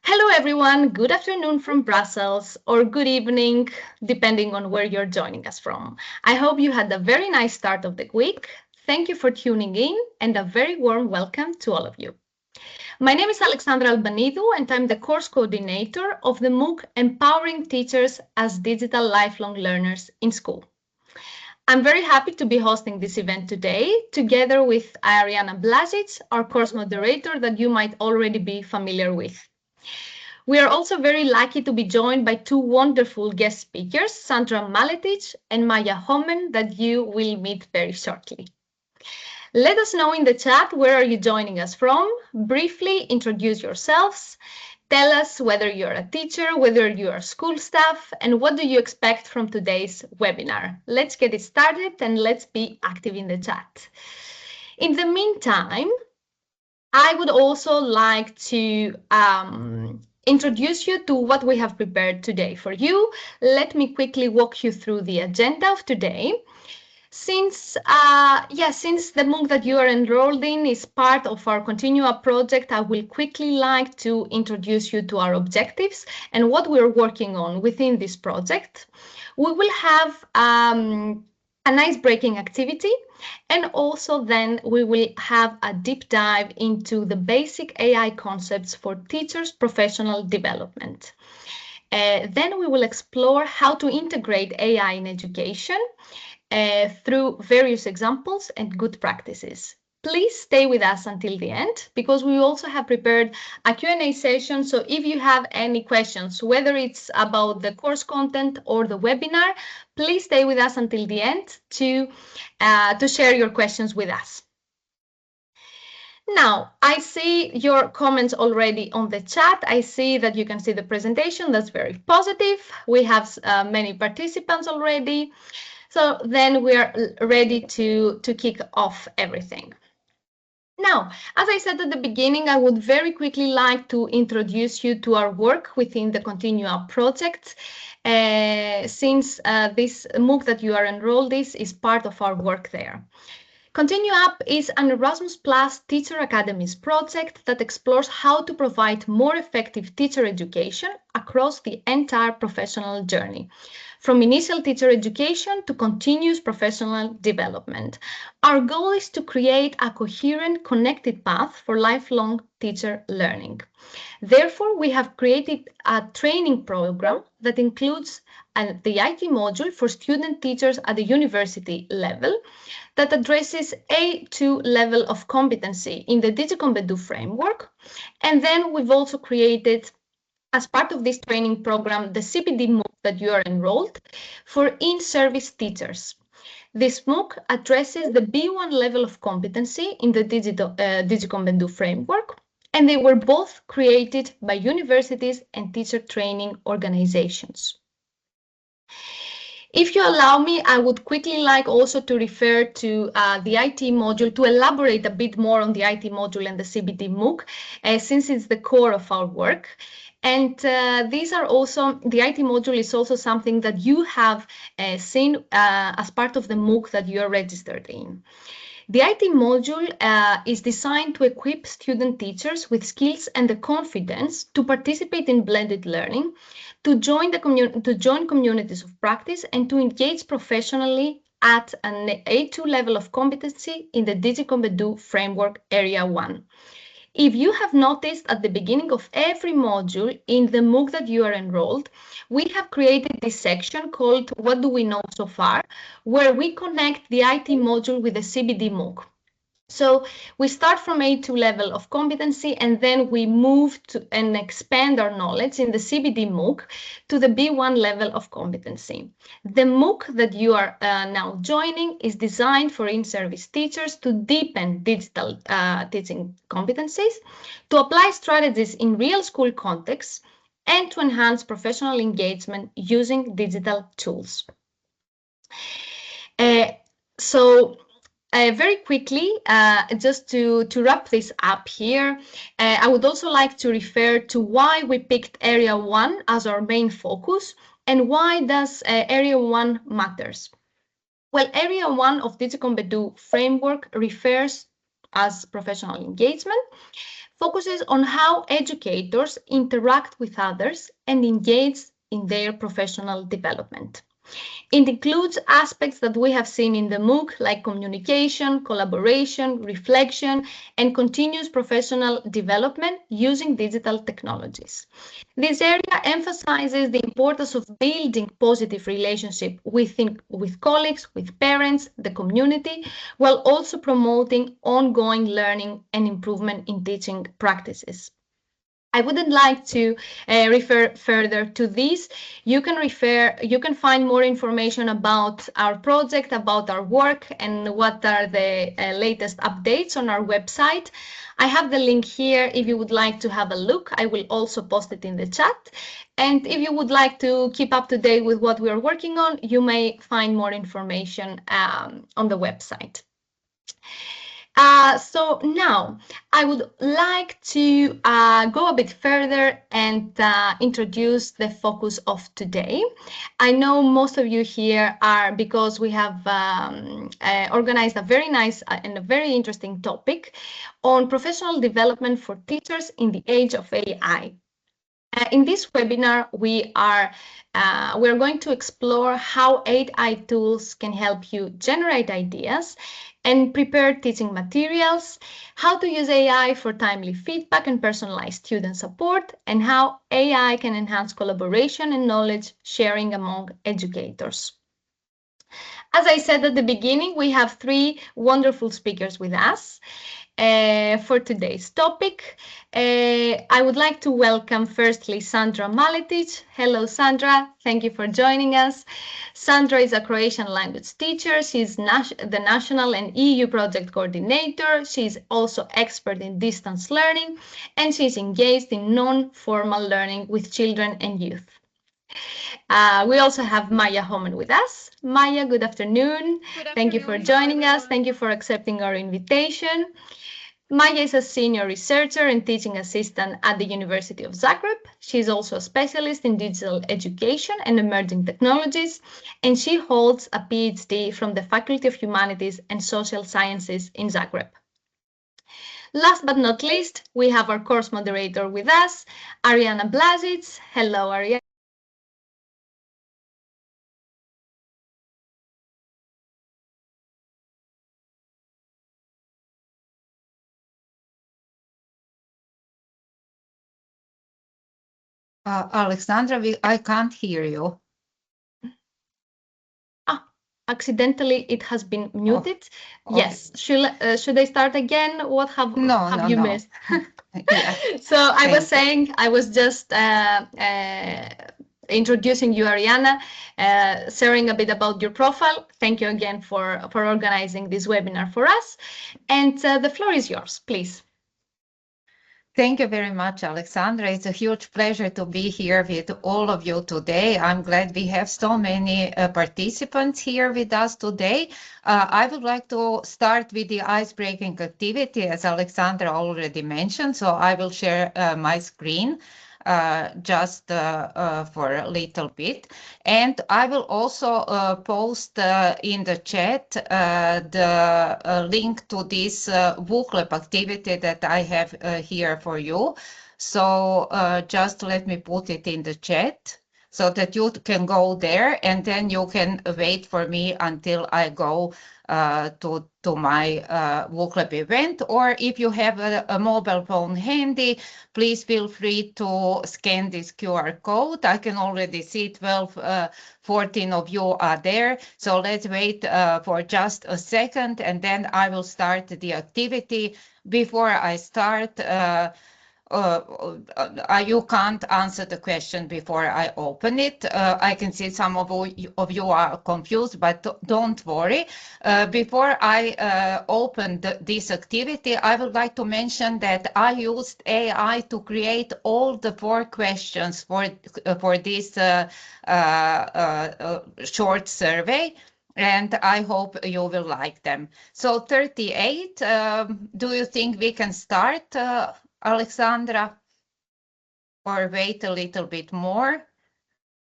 Hello, everyone. Good afternoon from Brussels or good evening, depending on where you're joining us from. I hope you had a very nice start of the week. Thank you for tuning in and a very warm welcome to all of you. My name is Sandra Maletić and I'm the course coordinator of the MOOC Empowering Teachers as Digital Lifelong Learners in School. I'm very happy to be hosting this event today, together with Arjana Blazic, our course moderator that you might already be familiar with. We are also very lucky to be joined by two wonderful guest speakers, Sandra Maletić and Maja Homen, that you will meet very shortly. Let us know in the chat where are you joining us from. Briefly introduce yourselves. Tell us whether you're a teacher, whether you are school staff, and what do you expect from today's webinar. Let's get it started and let's be active in the chat. In the meantime, I would also like to introduce you to what we have prepared today for you. Let me quickly walk you through the agenda of today. Since the MOOC that you are enrolled in is part of our Continua project, I will quickly like to introduce you to our objectives and what we're working on within this project. We will have an icebreaking activity, and also then we will have a deep dive into the basic AI concepts for teachers' professional development. Then we will explore how to integrate AI in education through various examples and good practices. Please stay with us until the end because we also have prepared a Q&A session. So if you have any questions, whether it's about the course content or the webinar, please stay with us until the end to share your questions with us. Now, I see your comments already on the chat. I see that you can see the presentation. That's very positive. We have many participants already. So then we are ready to kick off everything. Now, as I said at the beginning, I would very quickly like to introduce you to our work within the Continua project, since this MOOC that you are enrolled in is part of our work there. Continua is an Erasmus Plus Teacher Academies project that explores how to provide more effective teacher education across the entire professional journey, from initial teacher education to continuous professional development. Our goal is to create a coherent, connected path for lifelong teacher learning. Therefore, we have created a training program that includes the IT module for student teachers at the university level that addresses A2 level of competency in the DigiComp framework. And then we've also created, as part of this training program, the CPD MOOC that you are enrolled for in-service teachers. This MOOC addresses the B1 level of competency in the DigiComp framework, and they were both created by universities and teacher training organizations. If you allow me, I would quickly like also to refer to the IT module to elaborate a bit more on the IT module and the CBD MOOC, since it's the core of our work. And these are also, the IT module is also something that you have seen as part of the MOOC that you are registered in. The IT module is designed to equip student teachers with skills and the confidence to participate in blended learning, to join communities of practice, and to engage professionally at an A2 level of competency in the DigiComp framework area 1. If you have noticed at the beginning of every module in the MOOC that you are enrolled, we have created this section called What Do We Know So Far, where we connect the IT module with the CBD MOOC. So we start from A2 level of competency, and then we move to and expand our knowledge in the CBD MOOC to the B1 level of competency. The MOOC that you are now joining is designed for in-service teachers to deepen digital teaching competencies, to apply strategies in real school contexts, and to enhance professional engagement using digital tools. Very quickly, just to wrap this up here, I would also like to refer to why we picked Area 1 as our main focus and why does Area 1 matters. Well, Area 1 of DigiComp framework refers as professional engagement, focuses on how educators interact with others and engage in their professional development. It includes aspects that we have seen in the MOOC, like communication, collaboration, reflection, and continuous professional development using digital technologies. This area emphasizes the importance of building positive relationships with colleagues, with parents, the community, while also promoting ongoing learning and improvement in teaching practices. I wouldn't like to refer further to this. You can find more information about our project, about our work, and what are the latest updates on our website. I have the link here if you would like to have a look. I will also post it in the chat. And if you would like to keep up to date with what we are working on, you may find more information on the website. So now I would like to go a bit further and introduce the focus of today. I know most of you here are because we have organized a very nice and a very interesting topic on professional development for teachers in the age of AI. In this webinar, we are going to explore how AI tools can help you generate ideas and prepare teaching materials, how to use AI for timely feedback and personalized student support, and how AI can enhance collaboration and knowledge sharing among educators. As I said at the beginning, we have three wonderful speakers with us. For today's topic, I would like to welcome firstly Sandra Maletić. Hello, Sandra. Thank you for joining us. Sandra is a Croatian language teacher. She's the national and EU project coordinator. She's also expert in distance learning, and she's engaged in non-formal learning with children and youth. We also have Maja Homen with us. Maja, good afternoon. Thank you for joining us. Thank you for accepting our invitation. Maja is a senior researcher and teaching assistant at the University of Zagreb. She's also a specialist in digital education and emerging technologies, and she holds a PhD from the Faculty of Humanities and Social Sciences in Zagreb. Last but not least, we have our course moderator with us, Arjana Blazic. Hello, Arjana. Alexandra, I can't hear you. Accidentally, it has been muted. Oh, yes. Okay. Should I start again? What have you missed? Yeah. So I was saying, I was just introducing you, Arjana, sharing a bit about your profile. Thank you again for organizing this webinar for us. And the floor is yours, please. Thank you very much, Alexandra. It's a huge pleasure to be here with all of you today. I'm glad we have so many participants here with us today. I would like to start with the icebreaking activity, as Alexandra already mentioned. So I will share my screen just for a little bit. And I will also post in the chat the link to this book club activity that I have here for you. So just let me put it in the chat so that you can go there, and then you can wait for me until I go to my book club event. Or if you have a mobile phone handy, please feel free to scan this QR code. I can already see 14 of you are there. So let's wait for just a second, and then I will start the activity. Before I start, you can't answer the question before I open it. I can see some of you are confused, but don't worry. Before I open this activity, I would like to mention that I used AI to create all the 4 questions for this short survey, and I hope you will like them. So 38, do you think we can start, Alexandra, or wait a little bit more?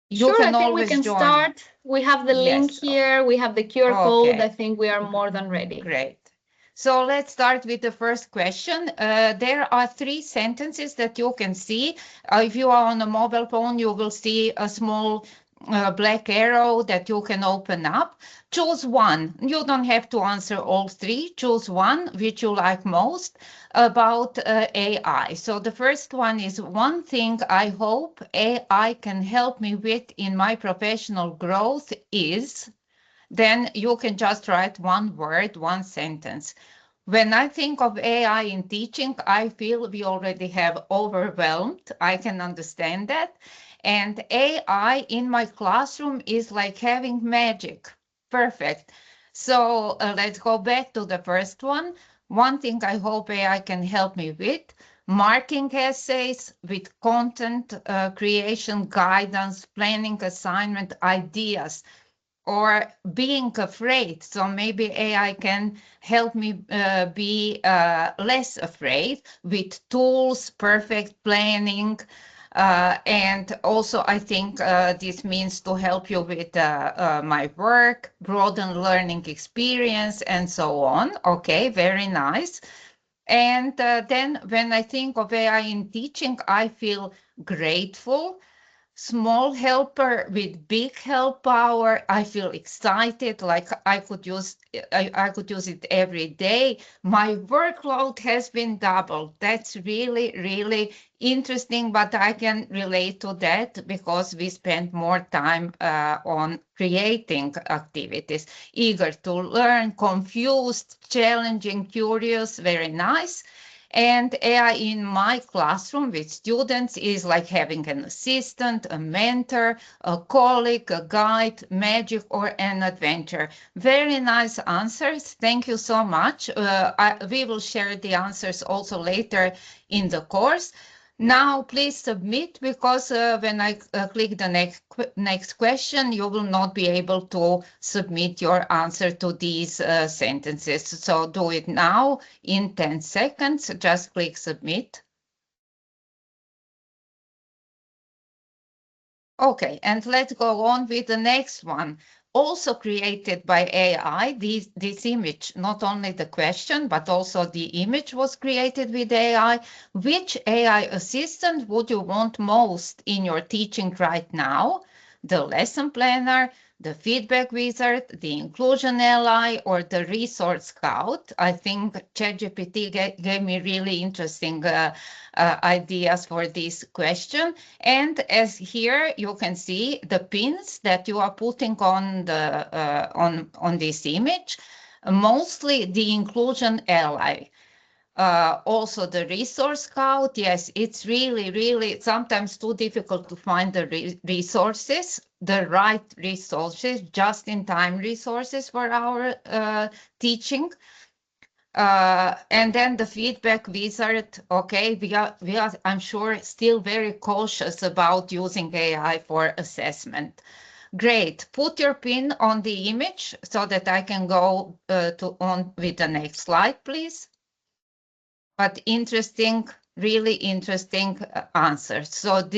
You can always we can join. Start. We have the link here. We have the QR code. I think we are more than ready. Great. So let's start with the first question. There are 3 sentences that you can see. If you are on a mobile phone, you will see a small black arrow that you can open up. Choose one. You don't have to answer all 3. Choose one which you like most about AI. So the first one is, one thing I hope AI can help me with in my professional growth is, then you can just write one word, one sentence. When I think of AI in teaching, I feel we already have overwhelmed. I can understand that. And AI in my classroom is like having magic. Perfect. So let's go back to the first one. One thing I hope AI can help me with: marking essays with content creation, guidance, planning assignment, ideas, or being afraid. So maybe AI can help me be less afraid with tools, perfect planning. And also, I think this means to help you with my work, broaden learning experience, and so on. Okay, very nice. And then when I think of AI in teaching, I feel grateful. Small helper with big help power. I feel excited, like I could use it every day. My workload has been doubled. That's really, really interesting, but I can relate to that because we spend more time on creating activities. Eager to learn, confused, challenging, curious, very nice. And AI in my classroom with students is like having an assistant, a mentor, a colleague, a guide, magic, or an adventure. Very nice answers. Thank you so much. We will share the answers also later in the course. Now, please submit, because when I click the next question, you will not be able to submit your answer to these sentences. So do it now in 10 seconds. Just click submit. Okay, and let's go on with the next one. Also created by AI, this image, not only the question, but also the image was created with AI. Which AI assistant would you want most in your teaching right now? The lesson planner, the feedback wizard, the inclusion ally, or the resource scout? I think ChatGPT gave me really interesting ideas for this question. And as here you can see the pins that you are putting on the on this image, mostly the inclusion ally. Also the resource scout, yes, it's really sometimes too difficult to find the resources, the right resources, just in time resources for our teaching. And then the feedback wizard. Okay, we are, I'm sure, still very cautious about using AI for assessment. Great. Put your pin on the image so that I can go on with the next slide, please. But interesting, really interesting answers. So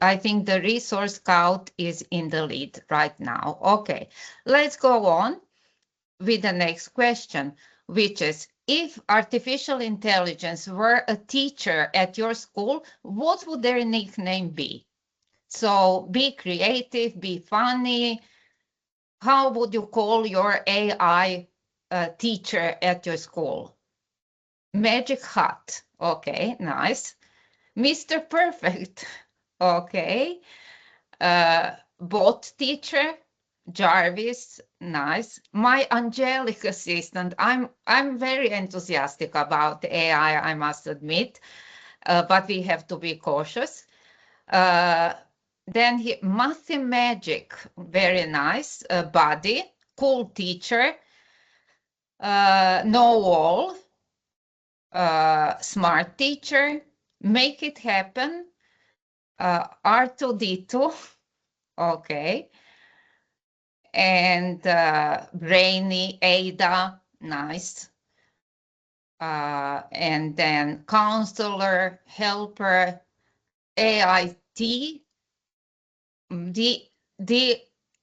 I think the resource scout is in the lead right now. Okay, let's go on with the next question, which is, if artificial intelligence were a teacher at your school, what would their nickname be? So be creative, be funny. How would you call your AI teacher at your school? Magic Hat. Okay, nice. Mr. Perfect. Okay. Bot teacher. Jarvis, nice. My angelic assistant. I'm very enthusiastic about AI, I must admit, but we have to be cautious. Then Mathy Magic, very nice. Buddy, cool teacher. Know all, smart teacher. Make it happen. R2D2, okay. And Brainy, Ada, nice. And then counselor, helper, AIT, the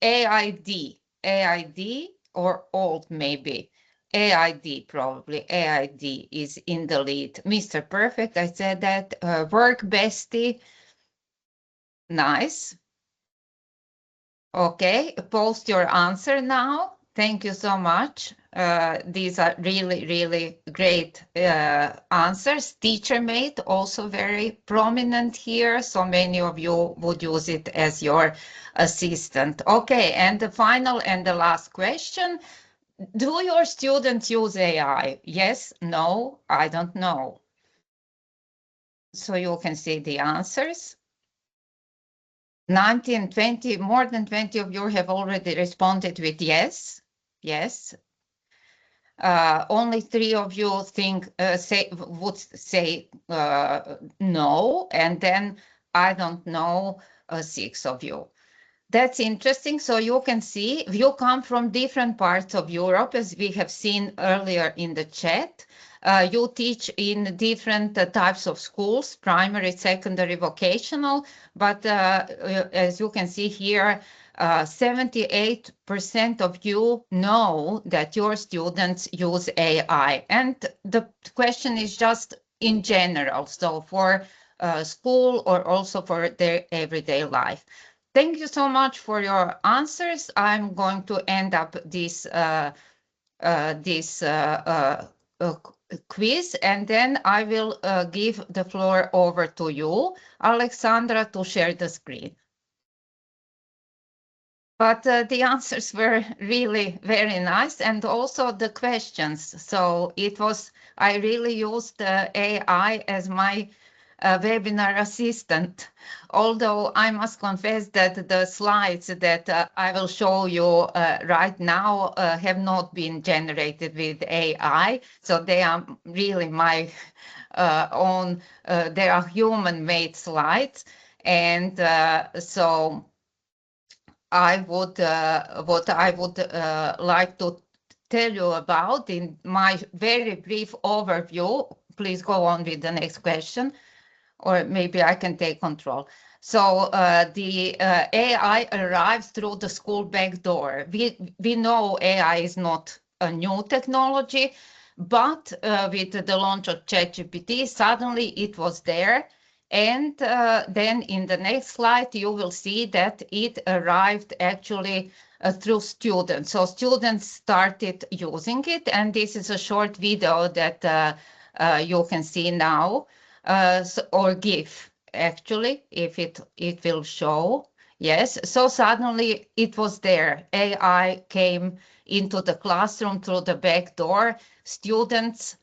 AID or old maybe. AID, probably. AID is in the lead. Mr. Perfect, I said that. Work bestie. Nice. Okay, post your answer now. Thank you so much. These are really, really great answers. TeacherMate, also very prominent here. So many of you would use it as your assistant. Okay, and the final and the last question. Do your students use AI? Yes, no, I don't know. So you can see the answers. 19, 20, more than 20 of you have already responded with yes. Yes. Only 3 of you would say no, and then I don't know, 6 of you. That's interesting. So you can see you come from different parts of Europe, as we have seen earlier in the chat. You teach in different types of schools, primary, secondary, vocational. But as you can see here, 78% of you know that your students use AI. And the question is just in general, so for school or also for their everyday life. Thank you so much for your answers. I'm going to end up this quiz, and then I will give the floor over to you, Alexandra, to share the screen. But the answers were really very nice, and also the questions. So I really used AI as my webinar assistant. Although I must confess that the slides that I will show you right now have not been generated with AI. So they are really my own, they are human-made slides. And so what I would like to tell you about in my very brief overview. Please go on with the next question, or maybe I can take control. So the AI arrives through the school back door. We know AI is not a new technology, but with the launch of ChatGPT, suddenly it was there. And then in the next slide, you will see that it arrived actually through students. So students started using it, and this is a short video that you can see now, or GIF, actually, if it will show. Yes, so suddenly it was there. AI came into the classroom through the back door. Students,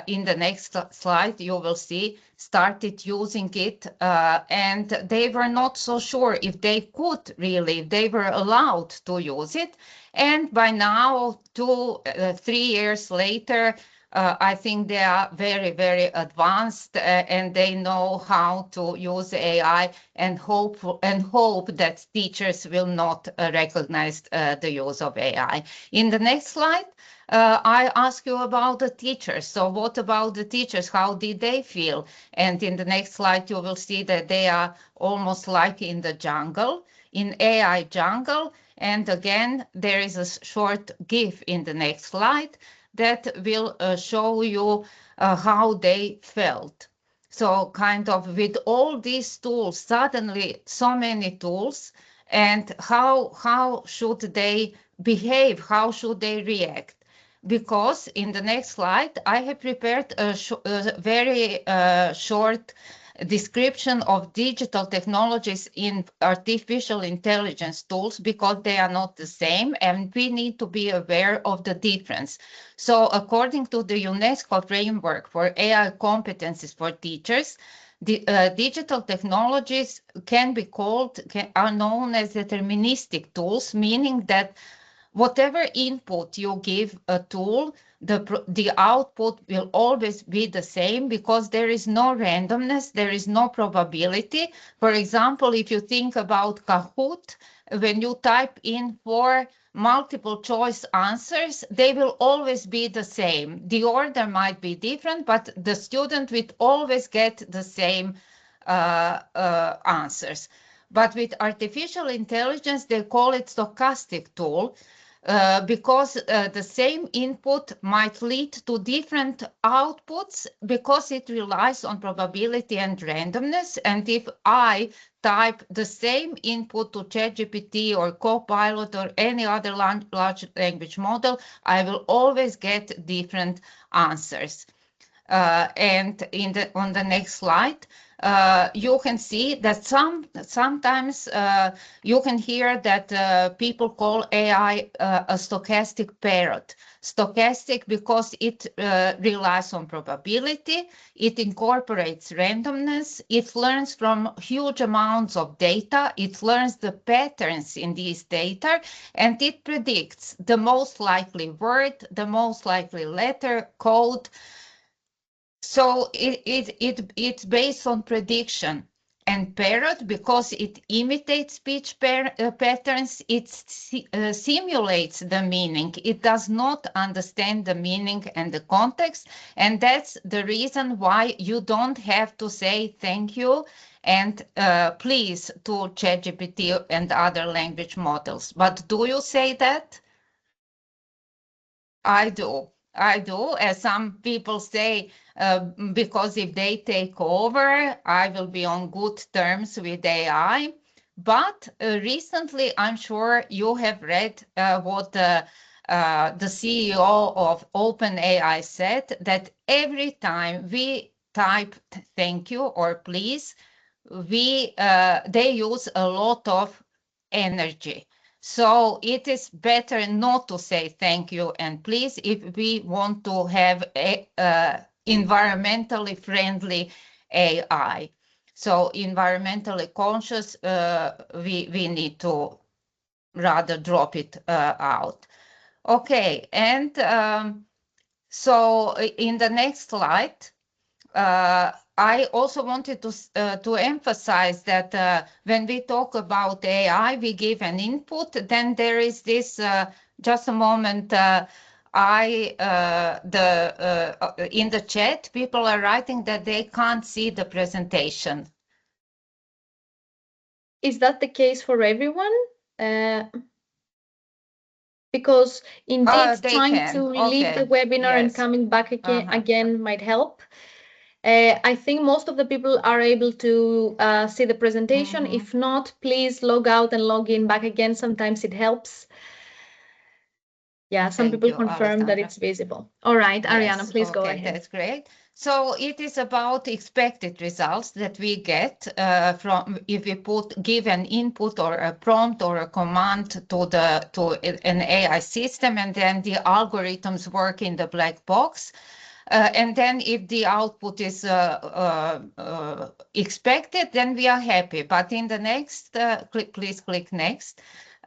in the next slide, you will see, started using it, and they were not so sure if they could really, if they were allowed to use it. And by now, 3 years later, I think they are very, very advanced, and they know how to use AI, and hope that teachers will not recognize the use of AI. In the next slide, I ask you about the teachers. So what about the teachers? How did they feel? And in the next slide, you will see that they are almost like in the jungle, in AI jungle. And again, there is a short GIF in the next slide that will show you how they felt. So kind of with all these tools, suddenly so many tools, and how should they behave? How should they react? Because in the next slide, I have prepared a very short description of digital technologies in artificial intelligence tools, because they are not the same, and we need to be aware of the difference. So according to the UNESCO framework for AI competencies for teachers, the digital technologies are known as deterministic tools, meaning that whatever input you give a tool, the output will always be the same, because there is no randomness, there is no probability. For example, if you think about Kahoot, when you type in 4 multiple choice answers, they will always be the same. The order might be different, but the student will always get the same answers. But with artificial intelligence, they call it stochastic tool. because the same input might lead to different outputs because it relies on probability and randomness. And if I type the same input to ChatGPT or Copilot or any other large language model, I will always get different answers. And on the next slide, you can see that sometimes you can hear that people call AI a stochastic parrot. Stochastic because it relies on probability, it incorporates randomness, it learns from huge amounts of data, it learns the patterns in these data, and it predicts the most likely word, the most likely letter, code. So it's based on prediction. And parrot, because it imitates speech patterns, it simulates the meaning. It does not understand the meaning and the context. And that's the reason why you don't have to say thank you and please to ChatGPT and other language models. But do you say that? I do. I do. As some people say, because if they take over, I will be on good terms with AI. But recently, I'm sure you have read what the CEO of OpenAI said, that every time we type thank you or please, they use a lot of energy. So it is better not to say thank you and please if we want to have a environmentally friendly AI. So environmentally conscious, we need to rather drop it out. Okay, and so in the next slide, I also wanted to emphasize that when we talk about AI, we give an input. Then there is this. Just a moment. In the chat, people are writing that they can't see the presentation. Is that the case for everyone? Because indeed, trying to leave the webinar and coming back again might help. I think most of the people are able to see the presentation. If not, please log out and log in back again. Sometimes it helps. Yeah, some people confirm that it's visible. All right, Arjana, please go ahead. That's great. So it is about expected results that we get from if we give an input or a prompt or a command to an AI system, and then the algorithms work in the black box. And then if the output is expected, then we are happy. But in the next, please click next.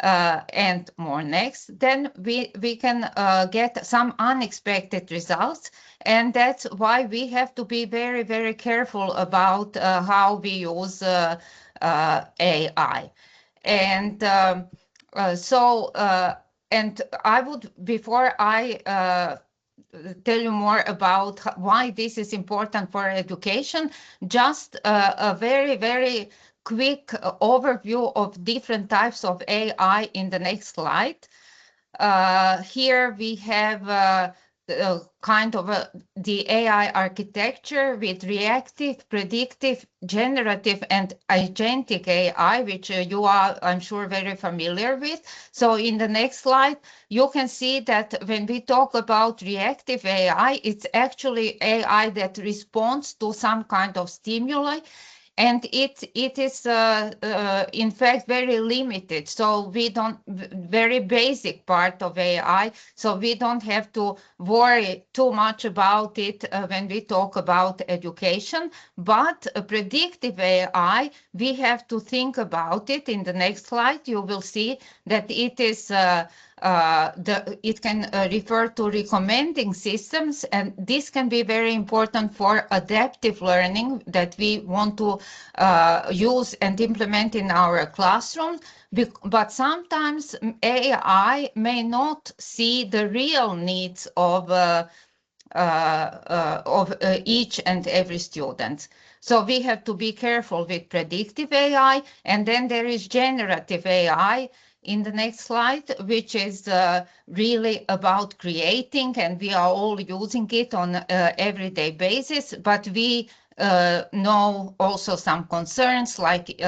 And more next, then we can get some unexpected results. And that's why we have to be very, very careful about how we use AI. And and I would, before I tell you more about why this is important for education, just a very, very quick overview of different types of AI in the next slide. Here we have kind of the AI architecture with reactive, predictive, generative, and agentic AI, which you are, I'm sure, very familiar with. So in the next slide, you can see that when we talk about reactive AI, it's actually AI that responds to some kind of stimuli. And it is, in fact, very limited. So we don't, very basic part of AI. So we don't have to worry too much about it when we talk about education. But predictive AI, we have to think about it. In the next slide, you will see that it is it can refer to recommending systems, and this can be very important for adaptive learning that we want to use and implement in our classroom. But sometimes AI may not see the real needs of each and every student. So we have to be careful with predictive AI, and then there is generative AI. in the next slide, which is really about creating, and we are all using it on an everyday basis, but we know also some concerns like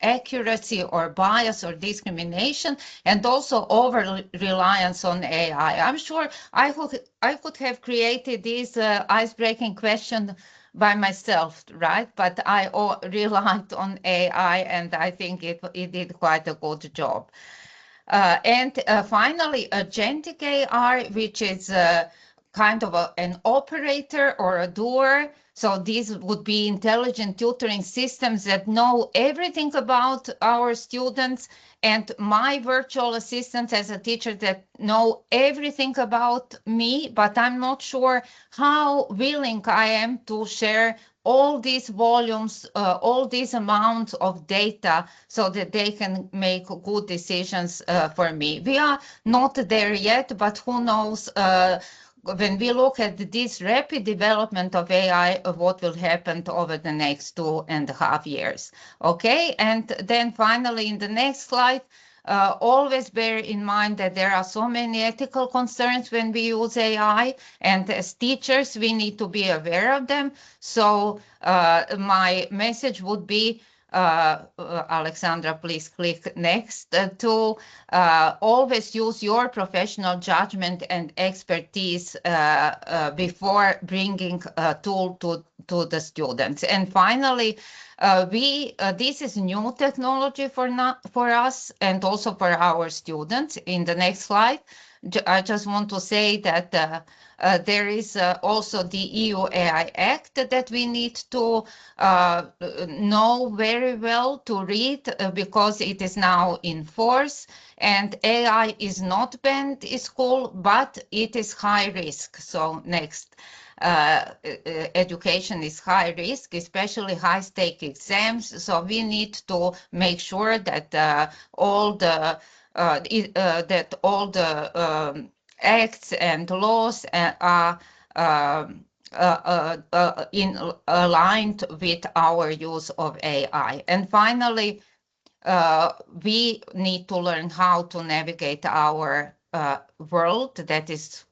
accuracy or bias or discrimination, and also over reliance on AI. I'm sure I could have created this icebreaking question by myself, right? But I relied on AI, and I think it did quite a good job. And finally, agentic AI, which is kind of an operator or a doer. So these would be intelligent tutoring systems that know everything about our students, and my virtual assistants as a teacher that know everything about me, but I'm not sure how willing I am to share all these volumes, all these amounts of data so that they can make good decisions for me. We are not there yet, but who knows, when we look at this rapid development of AI, what will happen over the next 2.5 years. Okay, and then finally in the next slide, always bear in mind that there are so many ethical concerns when we use AI, and as teachers, we need to be aware of them. So my message would be, Alexandra, please click next, to always use your professional judgment and expertise before bringing a tool to the students. And finally, this is new technology for us and also for our students. In the next slide, I just want to say that there is also the EU AI Act that we need to know very well, to read, because it is now in force, and AI is not banned in school, but it is high risk. So next. Education is high risk, especially high stake exams. So we need to make sure that all the acts and laws are aligned with our use of AI. And finally, we need to learn how to navigate our world that is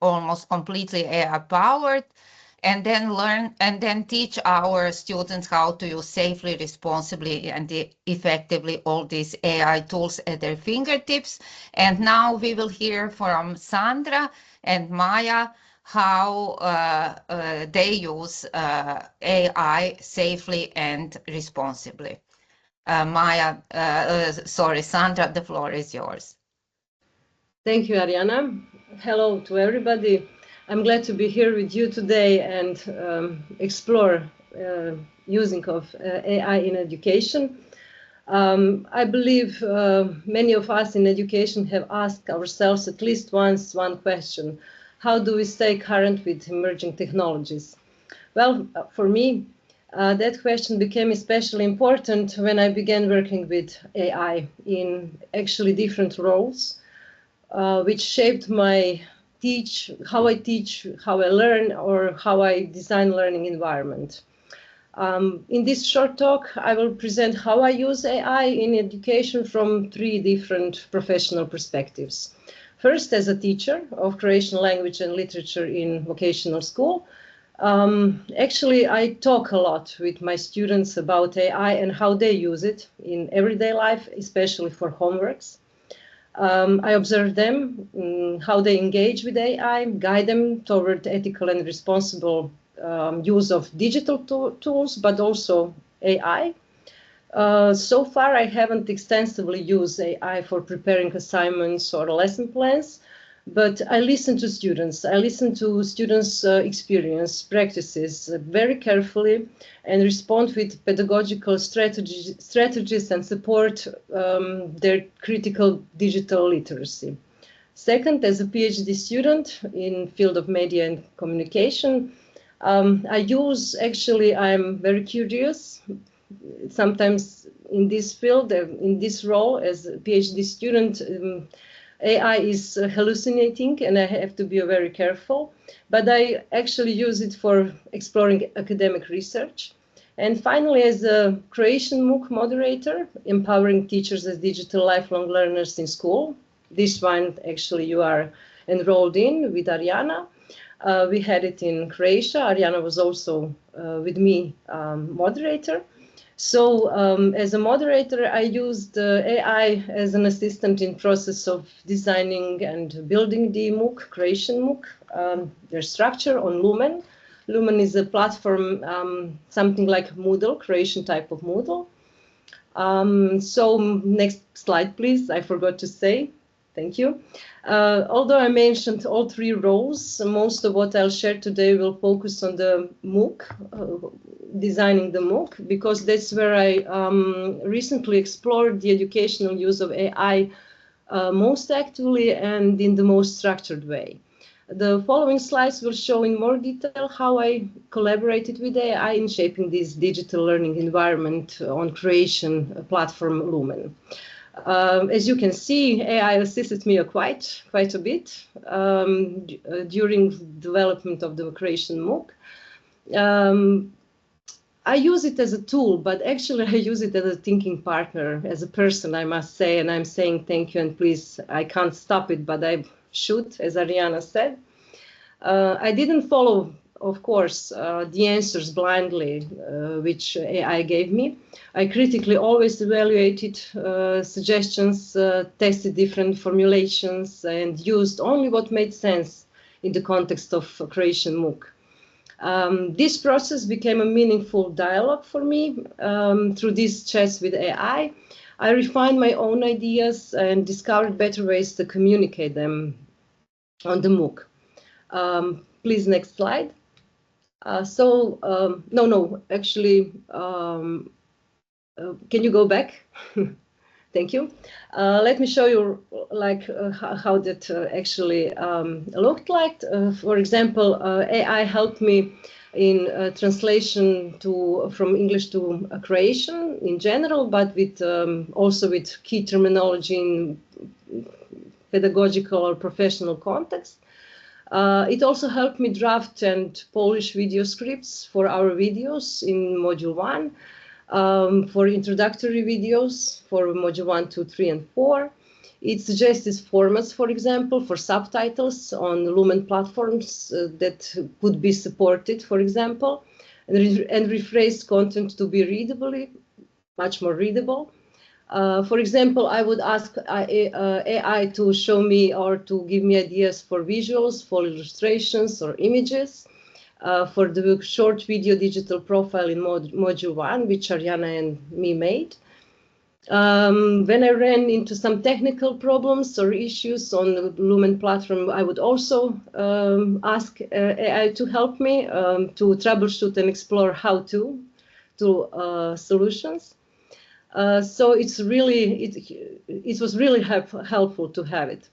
almost completely AI powered, and then teach our students how to use safely, responsibly, and effectively all these AI tools at their fingertips. And now we will hear from Sandra and Maja how they use AI safely and responsibly. Sandra, the floor is yours. Thank you, Arjana. Hello to everybody. I'm glad to be here with you today and explore using of AI in education. I believe many of us in education have asked ourselves at least once one question: how do we stay current with emerging technologies? Well, for me, that question became especially important when I began working with AI in actually different roles, which shaped how I teach, how I learn, or how I design learning environment. In this short talk, I will present how I use AI in education from 3 different professional perspectives. First, as a teacher of Croatian language and literature in vocational school. Actually, I talk a lot with my students about AI and how they use it in everyday life, especially for homeworks. I observe them, how they engage with AI, guide them toward ethical and responsible use of digital tools, but also AI. So far, I haven't extensively used AI for preparing assignments or lesson plans, but I listen to students. I listen to students' experience, practices very carefully, and respond with pedagogical strategies and support their critical digital literacy. Second, as a PhD student in field of media and communication, I'm very curious. Sometimes in this field, in this role as a PhD student, AI is hallucinating and I have to be very careful, but I actually use it for exploring academic research. And finally, as a Creation MOOC moderator, empowering teachers as digital lifelong learners in school. This one, actually, you are enrolled in with Arjana. We had it in Croatia. Arjana was also with me moderator. So as a moderator, I used AI as an assistant in process of designing and building the MOOC, Creation MOOC, their structure on Lumen. Lumen is a platform, something like Moodle, creation type of Moodle. So next slide, please. I forgot to say. Thank you. Although I mentioned all three roles, most of what I'll share today will focus on the MOOC, designing the MOOC, because that's where I recently explored the educational use of AI most actively and in the most structured way. The following slides will show in more detail how I collaborated with AI in shaping this digital learning environment on creation platform Lumen. As you can see, AI assisted me quite a bit during development of the Creation MOOC. I use it as a tool, but actually I use it as a thinking partner, as a person, I must say, and I'm saying thank you and please, I can't stop it, but I should, as Arjana said. I didn't follow, of course, the answers blindly, which AI gave me. I critically always evaluated suggestions, tested different formulations, and used only what made sense in the context of Creation MOOC. This process became a meaningful dialogue for me through these chats with AI. I refined my own ideas and discovered better ways to communicate them on the MOOC. Please, next slide. Actually, can you go back? Thank you. Let me show you how that actually looked like. For example, AI helped me in translation from English to Croatian in general, but with also with key terminology in pedagogical or professional context. It also helped me draft and polish video scripts for our videos in Module 1, for introductory videos for Module 1, 2, 3, and 4. It suggested formats, for example, for subtitles on Lumen platforms that could be supported, for example, and rephrased content to be much more readable. For example, I would ask AI to show me or to give me ideas for visuals, for illustrations or images, for the short video digital profile in Module 1, which Arjana and me made. When I ran into some technical problems or issues on the Lumen platform, I would also ask AI to help me to troubleshoot and explore how-to solutions. So it was really helpful to have it.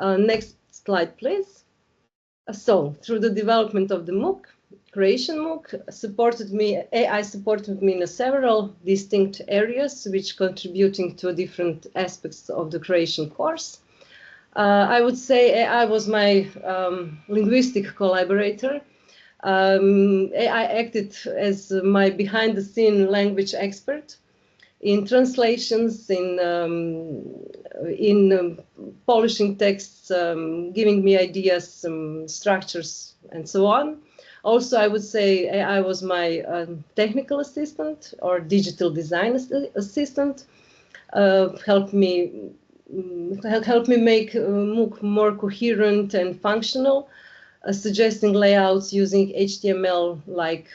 Next slide, please. So through the development of the MOOC, Creation MOOC AI supported me in several distinct areas, which contributing to different aspects of the creation course. I would say AI was my linguistic collaborator. AI acted as my behind-the-scene language expert in translations, in polishing texts, giving me ideas, structures, and so on. Also, I would say AI was my technical assistant or digital design assistant. Helped me make MOOC more coherent and functional, suggesting layouts using HTML-like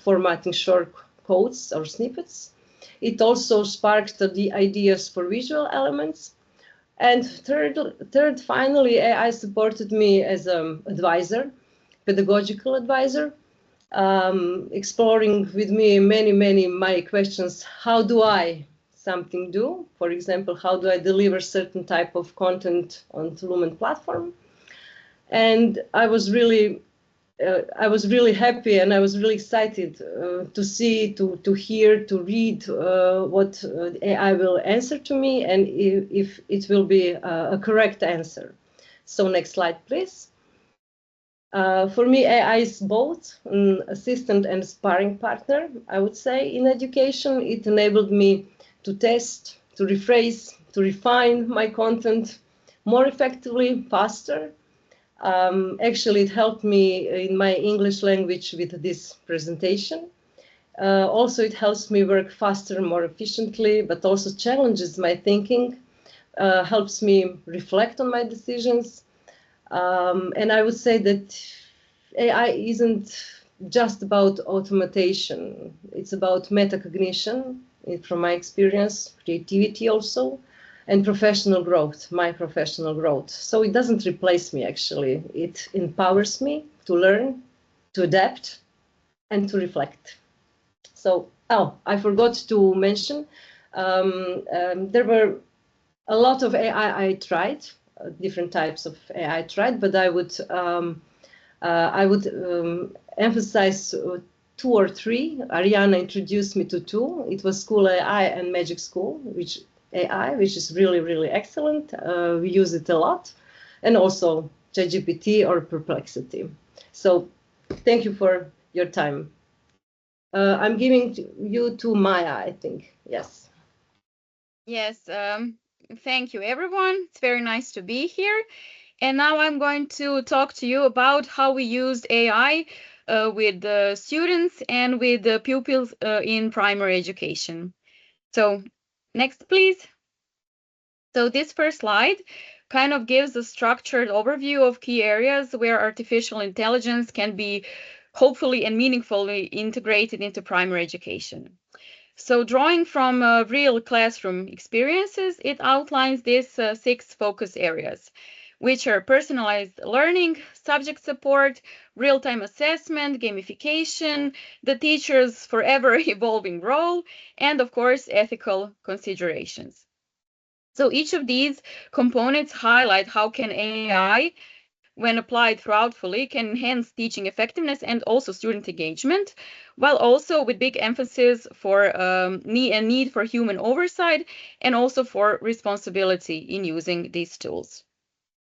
formatting short codes or snippets. It also sparked the ideas for visual elements. And third, finally, AI supported me as an advisor, pedagogical advisor, exploring with me many my questions. How do I something do? For example, how do I deliver certain type of content on the Lumen platform? And I was really happy and I was really excited to see, to hear, to read what AI will answer to me and if it will be a correct answer. So next slide, please. For me, AI is both an assistant and sparring partner, I would say, in education. It enabled me to test, to rephrase, to refine my content more effectively, faster. Actually, it helped me in my English language with this presentation. Also, it helps me work faster, more efficiently, but also challenges my thinking, helps me reflect on my decisions. And I would say that AI isn't just about automation. It's about metacognition, from my experience, creativity also, and professional growth, my professional growth. So it doesn't replace me, actually. It empowers me to learn, to adapt, and to reflect. So, I forgot to mention, there were a lot of AI I tried, different types of AI I tried, but I would emphasize two or three. Arjana introduced me to two. It was School AI and Magic School, which is really, really excellent. We use it a lot. And also ChatGPT or Perplexity. So thank you for your time. I'm giving you to Maja, I think. Yes. Yes, thank you, everyone. It's very nice to be here. And now I'm going to talk to you about how we used AI with the students and with the pupils in primary education. So next, please. So this first slide kind of gives a structured overview of key areas where artificial intelligence can be hopefully and meaningfully integrated into primary education. So drawing from real classroom experiences, it outlines these 6 focus areas, which are personalized learning, subject support, real-time assessment, gamification, the teacher's forever evolving role, and of course, ethical considerations. So each of these components highlight how can AI, when applied thoughtfully, can enhance teaching effectiveness and also student engagement, while also with big emphasis for a need for human oversight and also for responsibility in using these tools.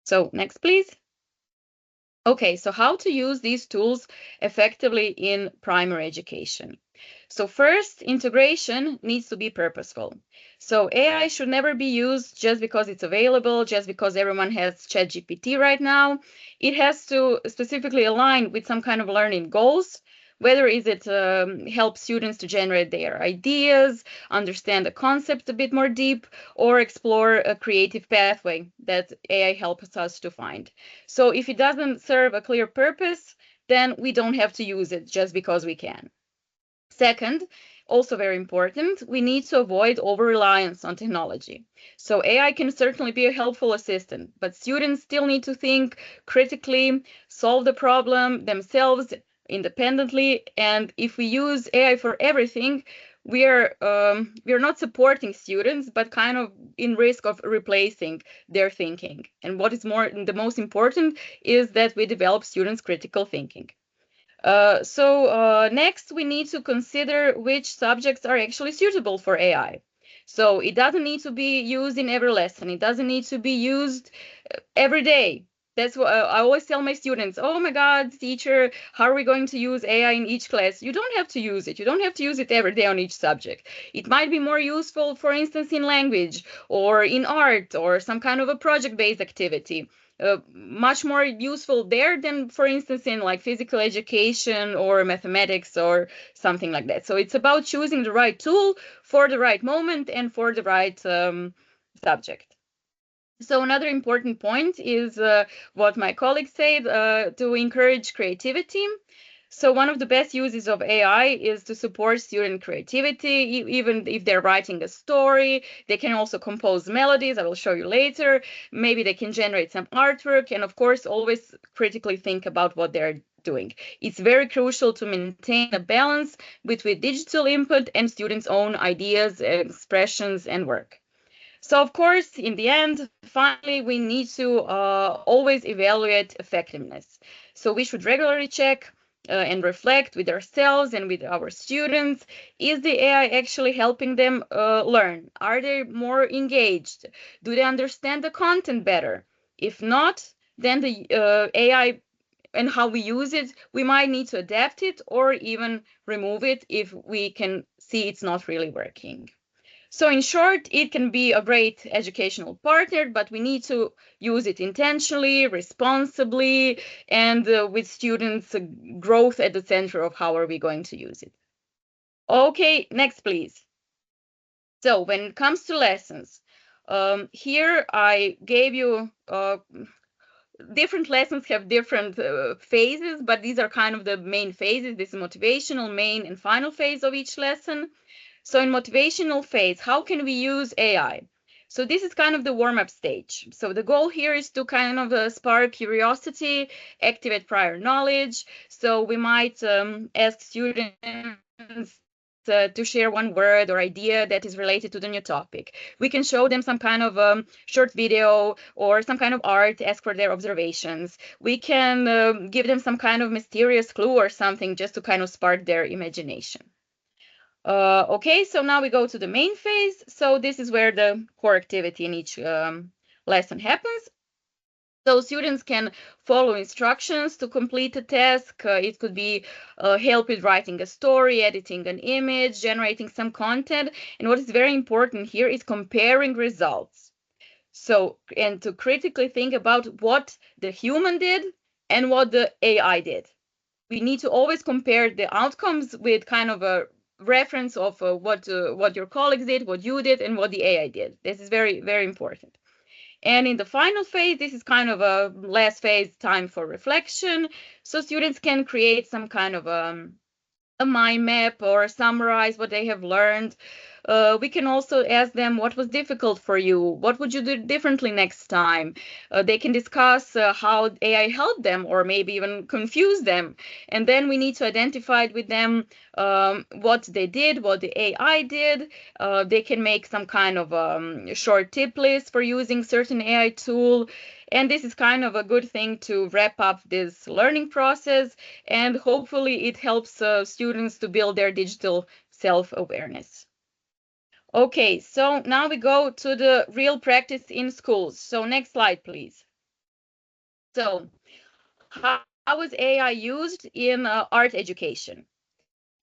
So next, please. Okay, so how to use these tools effectively in primary education. So first, integration needs to be purposeful. So AI should never be used just because it's available, just because everyone has ChatGPT right now. It has to specifically align with some kind of learning goals, whether is it help students to generate their ideas, understand the concept a bit more deep, or explore a creative pathway that AI helps us to find. So if it doesn't serve a clear purpose, then we don't have to use it just because we can. Second, also very important, we need to avoid over-reliance on technology. So AI can certainly be a helpful assistant, but students still need to think critically, solve the problem themselves independently. And if we use AI for everything, we're not supporting students, but kind of in risk of replacing their thinking. And what is the most important is that we develop students' critical thinking. Next, we need to consider which subjects are actually suitable for AI. So it doesn't need to be used in every lesson. It doesn't need to be used every day. That's what I always tell my students. Oh my God, teacher, how are we going to use AI in each class? You don't have to use it. You don't have to use it every day on each subject. It might be more useful, for instance, in language or in art or some kind of a project-based activity. Much more useful there than, for instance, in like physical education or mathematics or something like that. So it's about choosing the right tool for the right moment and for the right subject. So another important point is what my colleague said, to encourage creativity. So one of the best uses of AI is to support student creativity. Even if they're writing a story, they can also compose melodies. I will show you later. Maybe they can generate some artwork, and of course, always critically think about what they're doing. It's very crucial to maintain a balance between digital input and students' own ideas, expressions, and work. So, of course, in the end, finally, we need to always evaluate effectiveness. So we should regularly check and reflect with ourselves and with our students. Is the AI actually helping them learn? Are they more engaged? Do they understand the content better? If not, then the AI and how we use it, we might need to adapt it or even remove it if we can see it's not really working. So in short, it can be a great educational partner, but we need to use it intentionally, responsibly, and with students' growth at the center of how are we going to use it. Okay, next, please. So when it comes to lessons, here I gave you different lessons have different phases, but these are kind of the main phases. This is motivational, main, and final phase of each lesson. So in motivational phase, how can we use AI? So this is kind of the warm-up stage. So the goal here is to kind of spark curiosity, activate prior knowledge. So we might ask students to share one word or idea that is related to the new topic. We can show them some kind of short video or some kind of art, ask for their observations. We can give them some kind of mysterious clue or something just to kind of spark their imagination. Okay, so now we go to the main phase. So this is where the core activity in each lesson happens. So students can follow instructions to complete a task. It could be help with writing a story, editing an image, generating some content. And what is very important here is comparing results. So, and to critically think about what the human did and what the AI did. We need to always compare the outcomes with kind of a reference of what your colleagues did, what you did, and what the AI did. This is very, very important. And in the final phase, this is kind of a last phase, time for reflection. So students can create some kind of a mind map or summarize what they have learned. We can also ask them what was difficult for you, what would you do differently next time. They can discuss how AI helped them or maybe even confuse them. And then we need to identify with them what they did, what the AI did. They can make some kind of short tip list for using certain AI tool. And this is kind of a good thing to wrap up this learning process, and hopefully it helps students to build their digital self-awareness. Okay, so now we go to the real practice in schools. So next slide, please. So how is AI used in art education?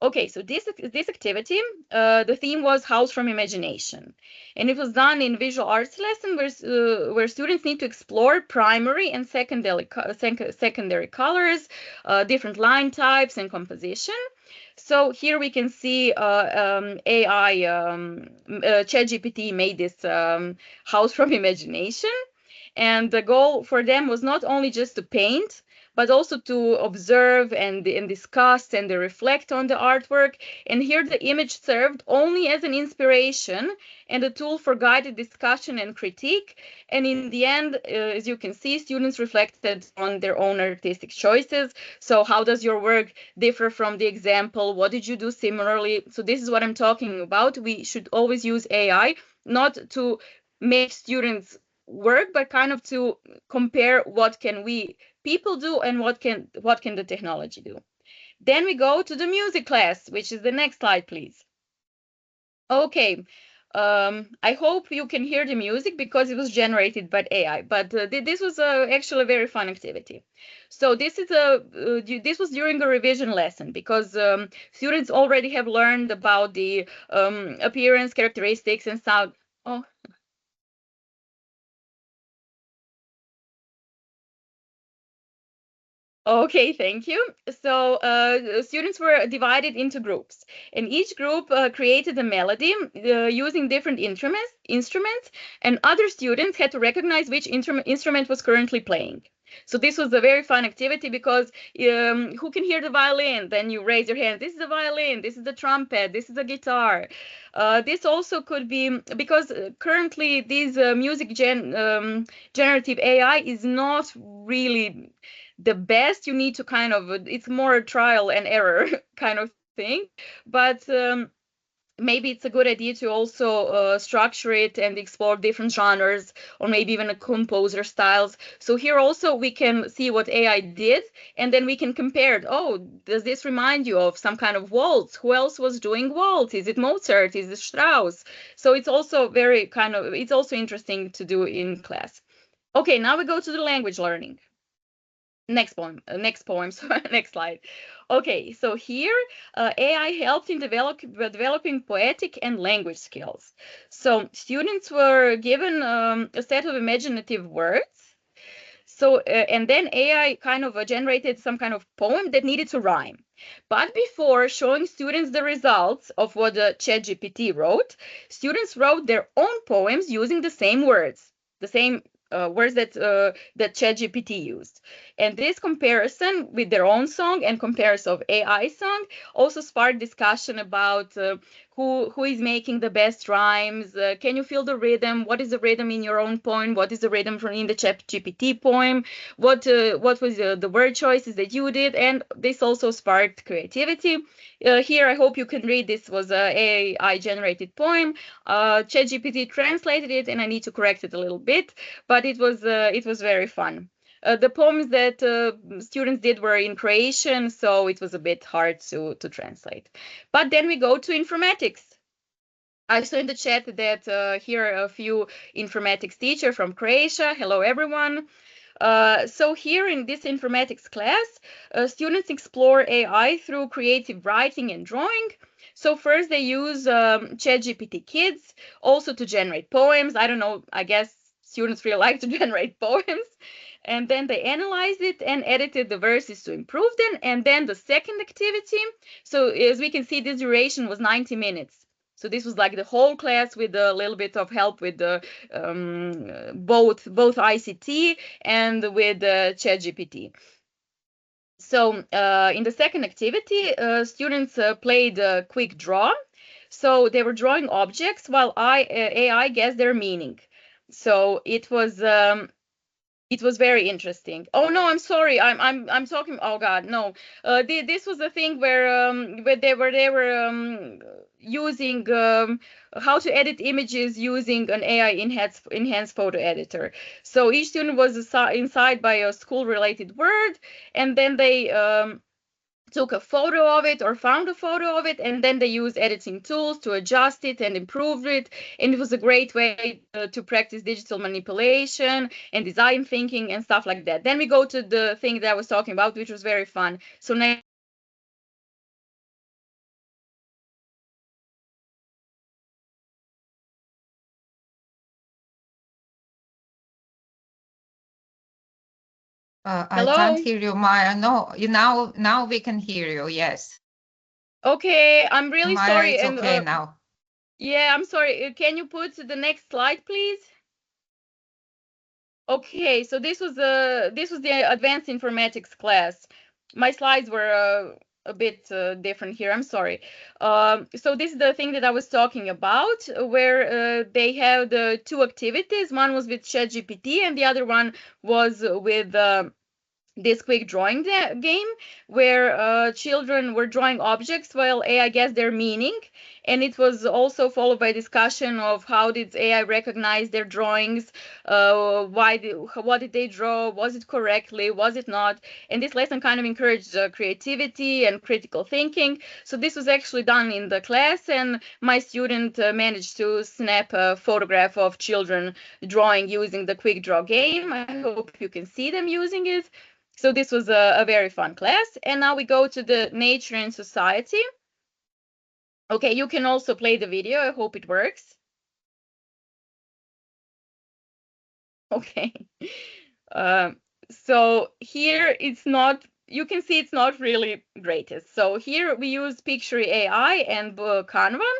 Okay, so this activity, the theme was House from Imagination, and it was done in visual arts lesson where students need to explore primary and secondary colors, different line types and composition. So here we can see AI, ChatGPT made this House from Imagination, and the goal for them was not only just to paint, but also to observe and discuss and reflect on the artwork. And here the image served only as an inspiration and a tool for guided discussion and critique. And in the end, as you can see, students reflected on their own artistic choices. So how does your work differ from the example? What did you do similarly? So this is what I'm talking about. We should always use AI, not to make students work, but kind of to compare what can we people do and what can the technology do. Then we go to the music class, which is the next slide, please. Okay, I hope you can hear the music because it was generated by AI, but this was actually a very fun activity. So this was during a revision lesson because students already have learned about the appearance, characteristics, and sound. Oh, okay, thank you. So students were divided into groups, and each group created a melody using different instruments, and other students had to recognize which instrument was currently playing. So this was a very fun activity because who can hear the violin? Then you raise your hand. This is the violin. This is the trumpet. This is the guitar. This also could be because currently these generative AI is not really the best. You need to kind of it's more a trial and error kind of thing, but maybe it's a good idea to also structure it and explore different genres or maybe even a composer styles. So here also we can see what AI did, and then we can compare it. Oh, does this remind you of some kind of waltz? Who else was doing waltz? Is it Mozart? Is it Strauss? So it's also very kind of, it's also interesting to do in class. Okay, now we go to the language learning. Next poem, next slide. Okay, so here AI helped in developing poetic and language skills. So students were given a set of imaginative words. So, and then AI kind of generated some kind of poem that needed to rhyme. But before showing students the results of what the ChatGPT wrote, students wrote their own poems using the same words, the same words that ChatGPT used. And this comparison with their own song and comparison of AI song also sparked discussion about who is making the best rhymes. Can you feel the rhythm? What is the rhythm in your own poem? What is the rhythm from in the ChatGPT poem? What was the word choices that you did? And this also sparked creativity. Here, I hope you can read. This was a AI generated poem. ChatGPT translated it, and I need to correct it a little bit, but it was very fun. The poems that students did were in Croatian, so it was a bit hard to translate. But then we go to informatics. I saw in the chat that here are a few informatics teacher from Croatia. Hello, everyone. So here in this informatics class, students explore AI through creative writing and drawing. So first they use ChatGPT Kids also to generate poems. I don't know, I guess students really like to generate poems. And then they analyzed it and edited the verses to improve them. And then the second activity, so as we can see, this duration was 90 minutes. So this was like the whole class with a little bit of help with the both ICT and with ChatGPT. So in the second activity, students played quick draw. So they were drawing objects while AI guessed their meaning. So it was very interesting. Oh no, I'm sorry. I'm talking. Oh God, no. This was a thing where they were using how to edit images using an AI enhanced photo editor. So each student was inside by a school related word, and then they took a photo of it or found a photo of it, and then they used editing tools to adjust it and improve it. And it was a great way to practice digital manipulation and design thinking and stuff like that. Then we go to the thing that I was talking about, which was very fun. So next. I can't Hello. hear you, Maya. No, now we can hear you. Yes, Okay, I'm really Maya, sorry. it's And okay now. yeah, I'm sorry. Can you put the next slide, please? Okay, so this was the advanced informatics class. My slides were a bit different here. I'm sorry. So this is the thing that I was talking about, where they had two activities. One was with ChatGPT, and the other one was with this quick drawing game where children were drawing objects while AI guessed their meaning. And it was also followed by discussion of how did AI recognize their drawings, what did they draw, was it correctly, was it not? And this lesson kind of encouraged creativity and critical thinking. So this was actually done in the class, and my student managed to snap a photograph of children drawing using the quick draw game. I hope you can see them using it. So this was a very fun class. And now we go to the nature and society. Okay, you can also play the video. I hope it works. Okay. So here it's not, you can see it's not really greatest. So here we use Pictionary AI and Canva.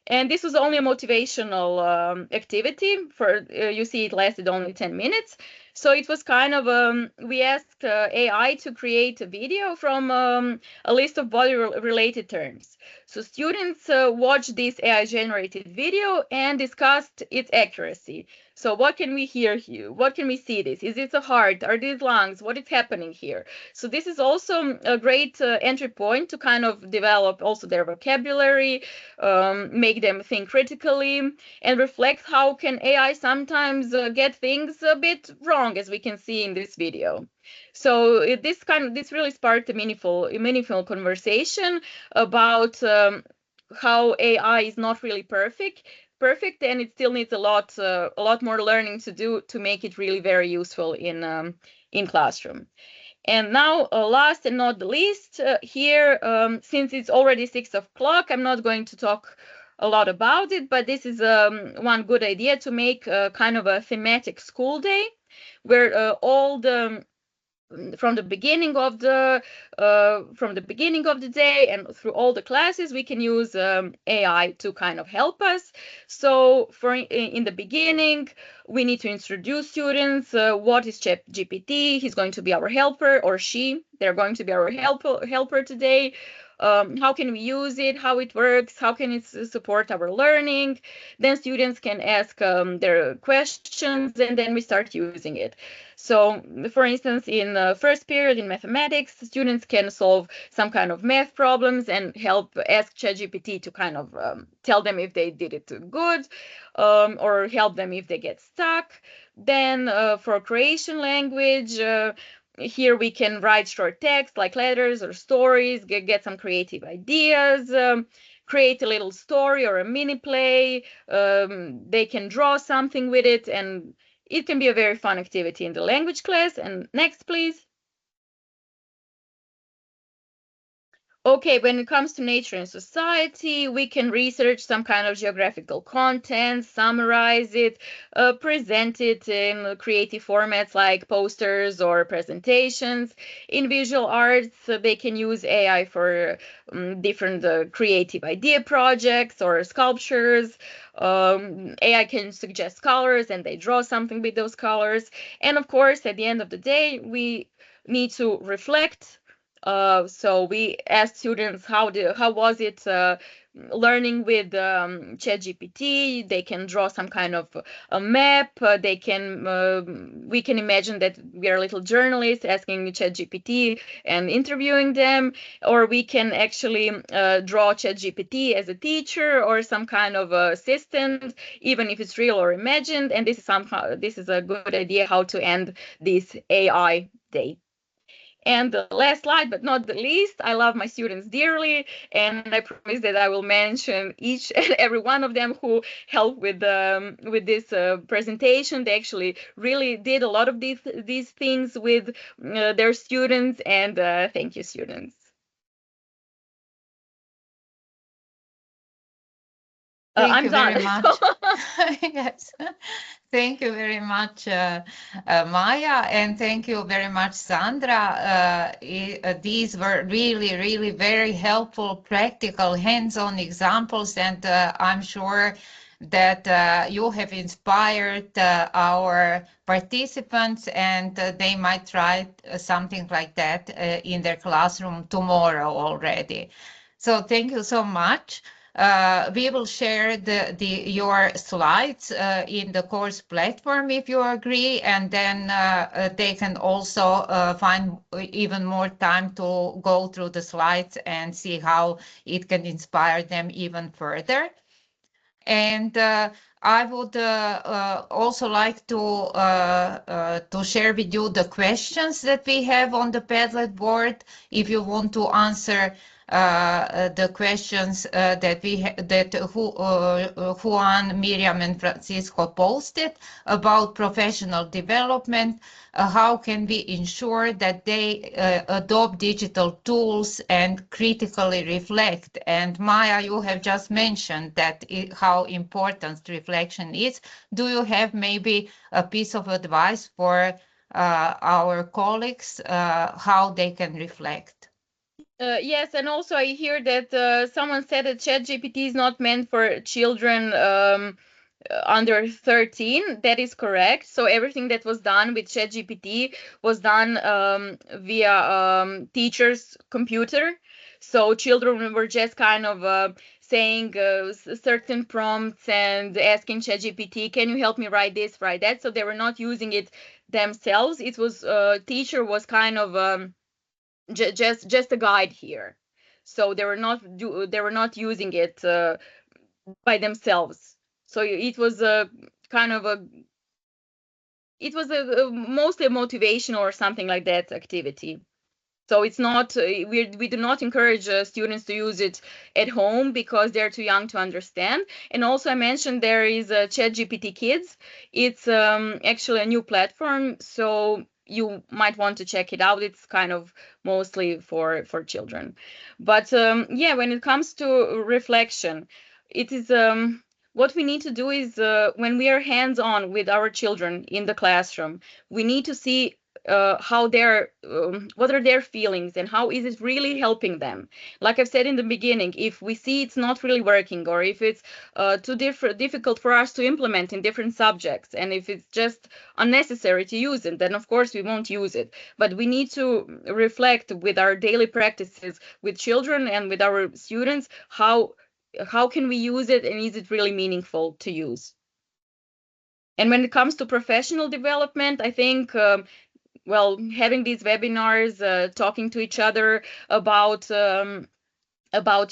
And this was only a motivational activity for, you see it lasted only 10 minutes. So it was kind of, we asked AI to create a video from a list of body related terms. So students watched this AI generated video and discussed its accuracy. So what can we hear here? What can we see this? Is it a heart? Are these lungs? What is happening here? So this is also a great entry point to kind of develop also their vocabulary, make them think critically, and reflect how can AI sometimes get things a bit wrong, as we can see in this video. So this really sparked a meaningful conversation about how AI is not really perfect, and it still needs a lot more learning to do to make it really very useful in classroom. And now, last and not the least, here, since it's already 6 o'clock, I'm not going to talk a lot about it, but this is one good idea to make kind of a thematic school day where all the from the beginning of the day and through all the classes we can use AI to kind of help us. So for in the beginning we need to introduce students what is ChatGPT. He's going to be our helper, or she, they're going to be our helper today. How can we use it, how it works, how can it support our learning. Then students can ask their questions, and then we start using it. So, for instance, in first period in mathematics, students can solve some kind of math problems and help ask ChatGPT to kind of tell them if they did it good, or help them if they get stuck. Then for creation language, here we can write short text like letters or stories, get some creative ideas, create a little story or a mini play. They can draw something with it, and it can be a very fun activity in the language class. And next, please. Okay, when it comes to nature and society, we can research some kind of geographical content, summarize it, present it in creative formats like posters or presentations. In visual arts, they can use AI for different creative idea projects or sculptures. AI can suggest colors and they draw something with those colors. And of course, at the end of the day, we need to reflect. So we asked students how was it learning with ChatGPT. They can draw some kind of a map. We can imagine that we are little journalists asking ChatGPT and interviewing them, or we can actually draw ChatGPT as a teacher or some kind of assistant, even if it's real or imagined. And this is a good idea how to end this AI day. And the last slide, but not the least, I love my students dearly, and I promise that I will mention each and every one of them who helped with this presentation. They actually really did a lot of these things with their students, and thank you, students. Thank I'm you done. very much. Yes. Thank you very much, Maja, and thank you very much, Sandra. These were really, really very helpful, practical, hands-on examples, and I'm sure that you have inspired our participants, and they might try something like that in their classroom tomorrow already. So thank you so much. We will share your slides in the course platform if you agree, and then they can also find even more time to go through the slides and see how it can inspire them even further. And I would also like to share with you the questions that we have on the Padlet board. If you want to answer the questions that Juan, Miriam, and Francisco posted about professional development, how can we ensure that they adopt digital tools and critically reflect? And Maja, you have just mentioned that how important reflection is. Do you have maybe a piece of advice for our colleagues how they can reflect? Yes, and also I hear that someone said that ChatGPT is not meant for children under 13. That is correct. So everything that was done with ChatGPT was done via teacher's computer. So children were just kind of saying certain prompts and asking ChatGPT, can you help me write this, write that? So they were not using it themselves. It was teacher was kind of just a guide here. So they were not using it by themselves. So it was a kind of mostly a motivational or something like that activity. So it's not we do not encourage students to use it at home because they're too young to understand. And also I mentioned there is ChatGPT Kids. It's actually a new platform. So you might want to check it out. It's kind of mostly for children. But yeah, when it comes to reflection, it is what we need to do is when we are hands-on with our children in the classroom, we need to see how what are their feelings and how is it really helping them. Like I've said in the beginning, if we see it's not really working, or if it's too difficult for us to implement in different subjects, and if it's just unnecessary to use it, then of course we won't use it. But we need to reflect with our daily practices with children and with our students, how can we use it, and is it really meaningful to use? And when it comes to professional development, I think well, having these webinars, talking to each other about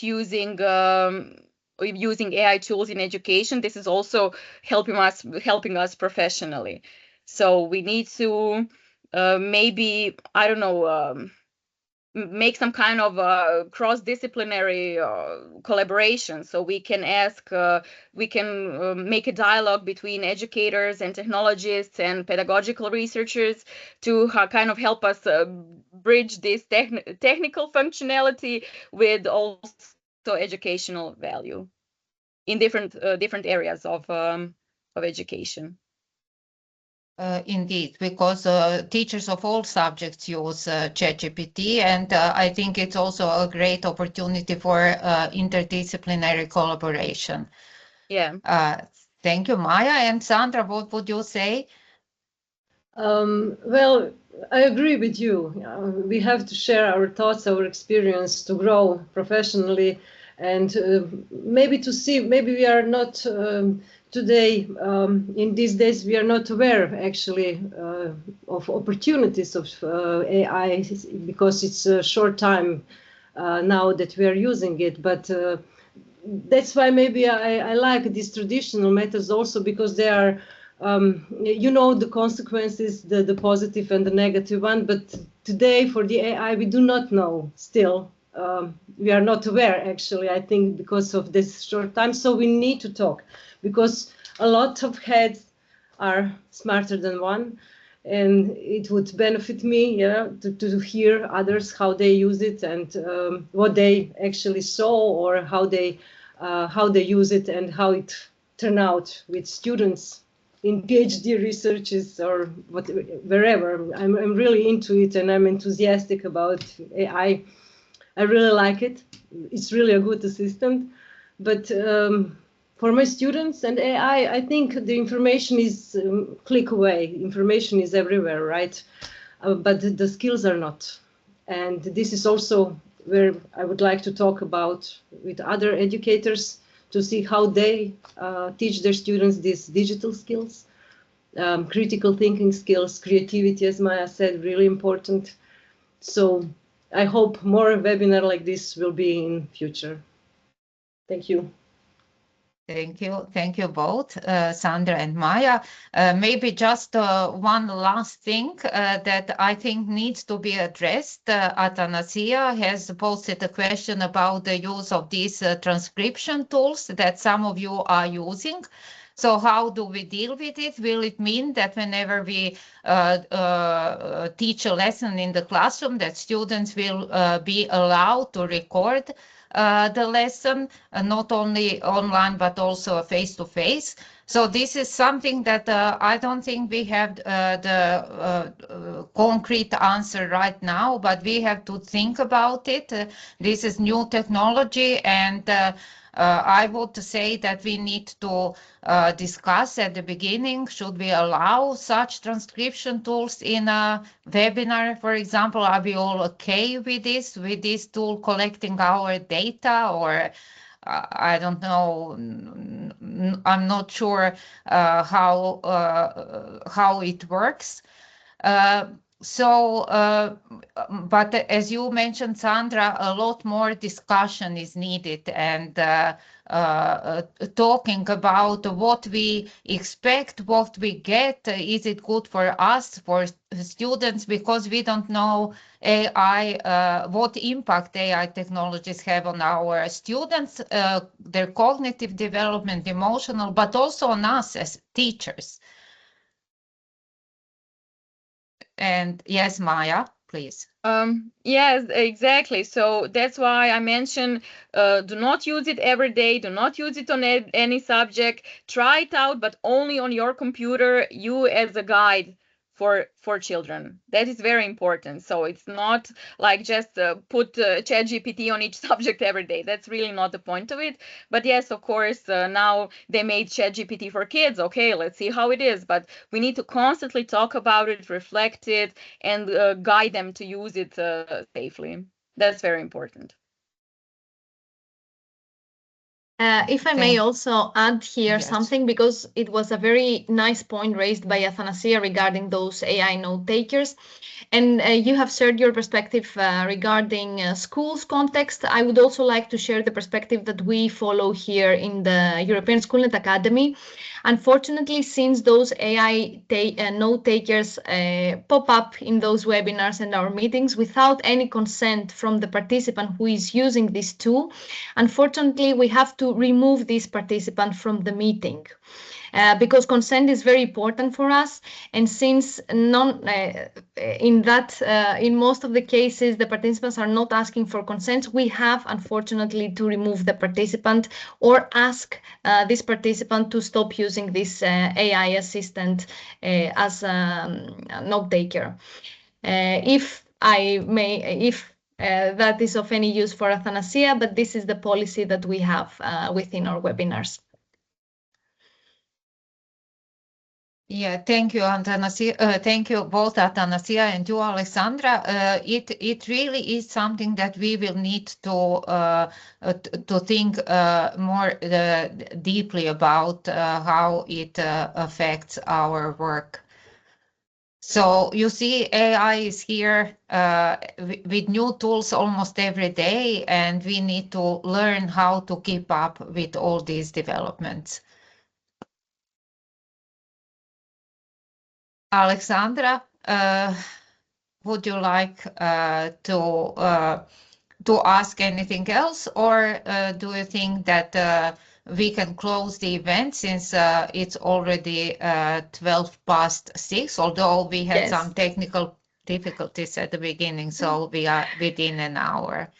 using AI tools in education, this is also helping us professionally. So we need to maybe, I don't know, make some kind of cross-disciplinary collaboration, so we can make a dialogue between educators and technologists and pedagogical researchers to kind of help us bridge this technical functionality with also educational value in different areas of education. Indeed, because teachers of all subjects use ChatGPT, and I think it's also a great opportunity for interdisciplinary collaboration. Yeah. Thank you, Maja. And Sandra, what would you say? Well, I agree with you. We have to share our thoughts, our experience to grow professionally, and maybe to see, maybe we are not today, in these days, we are not aware actually of opportunities of AI, because it's a short time now that we are using it. But that's why maybe I like these traditional methods also, because they are, you know, the consequences, the positive and the negative one. But today for the AI, we do not know still. We are not aware, actually, I think, because of this short time. So we need to talk, because a lot of heads are smarter than one. And it would benefit me, yeah, to hear others, how they use it, and what they actually saw, or how they use it, and how it turned out with students in PhD researches or wherever. I'm really into it, and I'm enthusiastic about AI. I really like it. It's really a good assistant. But for my students and AI, I think the information is click away. Information is everywhere, right? But the skills are not. And this is also where I would like to talk about with other educators, to see how they teach their students these digital skills, critical thinking skills, creativity, as Maja said, really important. So I hope more webinars like this will be in future. Thank you. Thank you both, Sandra and Maja. Maybe just one last thing that I think needs to be addressed. Athanasia has posted a question about the use of these transcription tools that some of you are using. So how do we deal with it? Will it mean that whenever we teach a lesson in the classroom, that students will be allowed to record the lesson, not only online, but also face-to-face? So this is something that I don't think we have the concrete answer right now, but we have to think about it. This is new technology, and I would say that we need to discuss at the beginning, should we allow such transcription tools in a webinar, for example? Are we all okay with this tool collecting our data, or I don't know, I'm not sure how it works. But as you mentioned, Sandra, a lot more discussion is needed, and talking about what we expect, what we get. Is it good for us, for students? Because we don't know AI, what impact AI technologies have on our students, their cognitive development, emotional, but also on us as teachers. And yes, Maja, please. Yes, exactly. So that's why I mentioned do not use it every day. Do not use it on any subject. Try it out, but only on your computer, you as a guide for children. That is very important. So it's not like just put ChatGPT on each subject every day. That's really not the point of it. But yes, of course, now they made ChatGPT for kids. Okay, let's see how it is. But we need to constantly talk about it, reflect it, and guide them to use it safely. That's very important. If I may also add here Yes. something, because it was a very nice point raised by Athanasia regarding those AI note takers. And you have shared your perspective regarding schools context. I would also like to share the perspective that we follow here in the European Schoolnet Academy. Unfortunately, since those AI note takers pop up in those webinars and our meetings without any consent from the participant who is using this tool, unfortunately, we have to remove this participant from the meeting. Because consent is very important for us, and since in most of the cases the participants are not asking for consent, we have unfortunately to remove the participant or ask this participant to stop using this AI assistant as a note taker. If that is of any use for Athanasia, but this is the policy that we have within our webinars. Yeah, thank you, Athanasia. Thank you both, Athanasia and you, Alexandra. It really is something that we will need to think more deeply about how it affects our work. So you see, AI is here with new tools almost every day, and we need to learn how to keep up with all these developments. Alexandra, would you like to ask anything else, or do you think that we can close the event since it's already 6:12, although we had Yes. some technical difficulties at the beginning, so we are within an hour.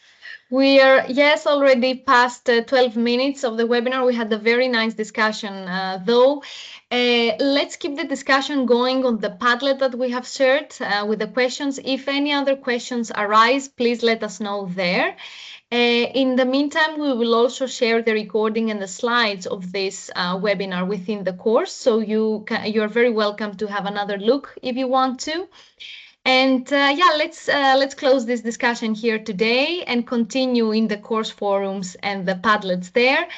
We are, yes, already past 12 minutes of the webinar. We had a very nice discussion, though. Let's keep the discussion going on the Padlet that we have shared with the questions. If any other questions arise, please let us know there. In the meantime, we will also share the recording and the slides of this webinar within the course, so you're very welcome to have another look if you want to. And yeah, let's close this discussion here today and continue in the course forums and the Padlets there.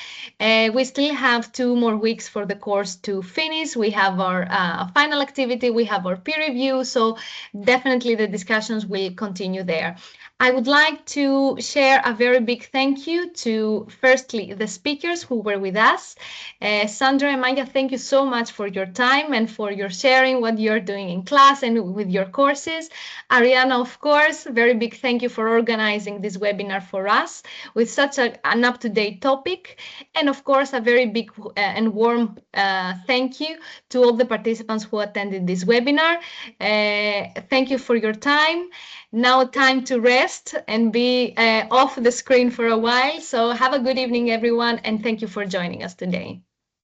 We still have 2 more weeks for the course to finish. We have our final activity, we have our peer review, so definitely the discussions will continue there. I would like to share a very big thank you to, firstly, the speakers who were with us. Sandra and Maja, thank you so much for your time and for your sharing what you're doing in class and with your courses. Ariana, of course, very big thank you for organizing this webinar for us with such an up-to-date topic. And of course, a very big and warm thank you to all the participants who attended this webinar. Thank you for your time. Now time to rest and be off the screen for a while. So have a good evening, everyone, and thank you for joining us today.